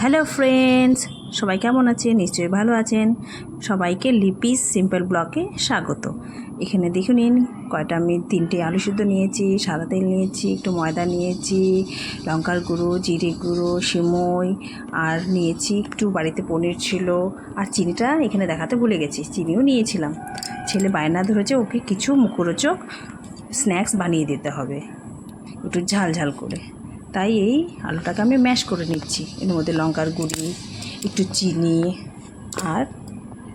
Hello friends, সবাই কেমন আছেন? নিশ্চয়ই ভালো আছেন। সবাইকে লিপিস সিম্পল ব্লগে স্বাগত। এখানে দেখে নিন কয়টা আমি 3টে আলু সিদ্ধ নিয়েছি, সাদা তেল নিয়েছি, একটু ময়দা নিয়েছি, লঙ্কার গুঁড়ো, জিরে গুঁড়ো, সিমই, আর নিয়েছি একটু বাড়িতে পনির ছিল, আর চিনিটা এখানে দেখাতে ভুলে গেছি, চিনিও নিয়েছিলাম। ছেলে বায়না ধরেছে ওকে কিছু মুখরোচক স্ন্যাক্স বানিয়ে দিতে হবে, একটু ঝাল ঝাল করে। তাই এই আলুটাকে আমি ম্যাশ করে নিচ্ছি। এর মধ্যে লঙ্কার গুঁড়ি, একটু চিনি আর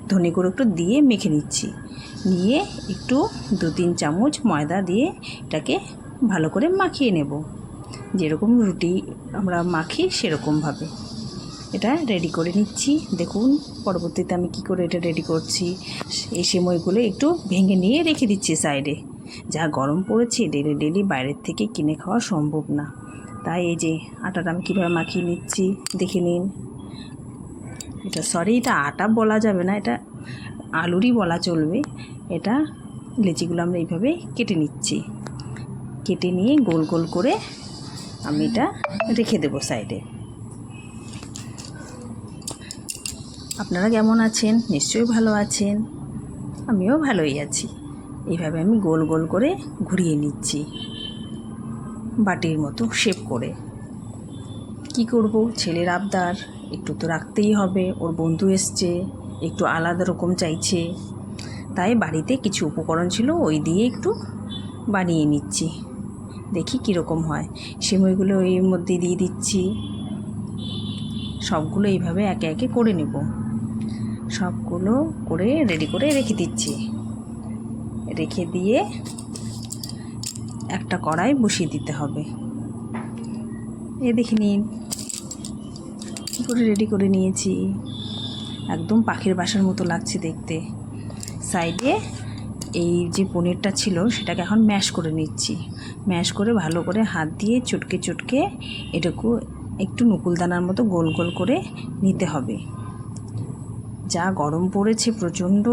ধনে গুঁড়ো একটু দিয়ে মেখে নিচ্ছি। নিয়ে একটু 2-3 চামচ ময়দা দিয়ে এটাকে ভালো করে মাখিয়ে নেব, যেরকম রুটি আমরা মাখি সেরকমভাবে এটা রেডি করে নিচ্ছি। দেখুন পরবর্তীতে আমি কি করে এটা রেডি করছি। এই সিমইগুলো একটু ভেঙে নিয়ে রেখে দিচ্ছি সাইডে। যা গরম পড়েছে, ডেলি ডেলি বাইরের থেকে কিনে খাওয়া সম্ভব না। তাই এই যে আটাটা আমি কীভাবে মাখিয়ে নিচ্ছি দেখে নিন। এটা আটা বলা যাবে না, এটা আলুরই বলা চলবে। এটা লেচিগুলো আমরা এইভাবে কেটে নিচ্ছি। কেটে নিয়ে গোল গোল করে আমি এটা রেখে দেবো সাইডে। আপনারা কেমন আছেন? নিশ্চয়ই ভালো আছেন, আমিও ভালোই আছি। এইভাবে আমি গোল গোল করে ঘুরিয়ে নিচ্ছি, বাটির মতো শেপ করে। কি করব, ছেলের আবদার, একটু তো রাখতেই হবে। ওর বন্ধু এসছে, একটু আলাদা রকম চাইছে, তাই বাড়িতে কিছু উপকরণ ছিল ওই দিয়ে একটু বানিয়ে নিচ্ছি। দেখি কীরকম হয়। সিমইগুলো এর মধ্যে দিয়ে দিচ্ছি। সবগুলো এইভাবে একে একে করে নেব। সবগুলো করে রেডি করে রেখে দিচ্ছি। রেখে দিয়ে একটা কড়াই বসিয়ে দিতে হবে। এ দেখে নিন কী করে রেডি করে নিয়েছি। একদম পাখির বাসার মতো লাগছে দেখতে। সাইডে এই যে পনিরটা ছিল সেটাকে এখন ম্যাশ করে নিচ্ছি। ম্যাশ করে ভালো করে হাত দিয়ে চটকে চটকে এটাকে একটু নকুলদানার মতো গোল গোল করে নিতে হবে। যা গরম পড়েছে প্রচণ্ড,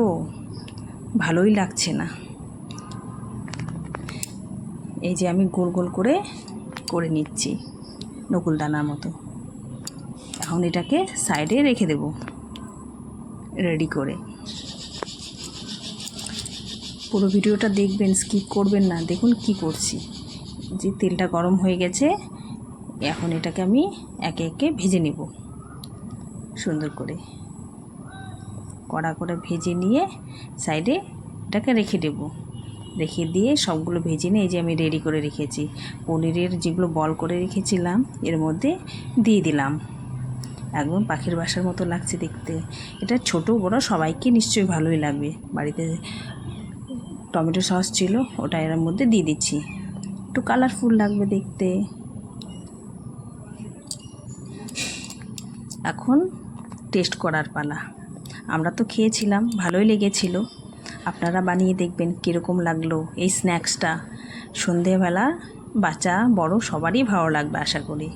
ভালোই লাগছে না। এই যে আমি গোল গোল করে করে নিচ্ছি নকুলদানার মতো। এখন এটাকে সাইডে রেখে দেব রেডি করে। পুরো ভিডিওটা দেখবেন, স্কিপ করবেন না। দেখুন কি করছি। যে তেলটা গরম হয়ে গেছে, এখন এটাকে আমি একে একে ভেজে নেব সুন্দর করে। কড়া করে ভেজে নিয়ে সাইডে এটাকে রেখে দেব। রেখে দিয়ে সবগুলো ভেজে নিয়ে এই যে আমি রেডি করে রেখেছি পনিরের যেগুলো বল করে রেখেছিলাম এর মধ্যে দিয়ে দিলাম। একদম পাখির বাসার মতো লাগছে দেখতে। এটা ছোট বড় সবাইকে নিশ্চয়ই ভালোই লাগবে। বাড়িতে টমেটো সস ছিল, ওটা এর মধ্যে দিয়ে দিচ্ছি। একটু কালারফুল লাগবে দেখতে। এখন টেস্ট করার পালা। আমরা তো খেয়েছিলাম, ভালোই লেগেছিল। আপনারা বানিয়ে দেখবেন কীরকম লাগলো এই স্ন্যাক্সটা। সন্ধেবেলা বাচ্চা বড় সবারই ভালো লাগবে আশা করি।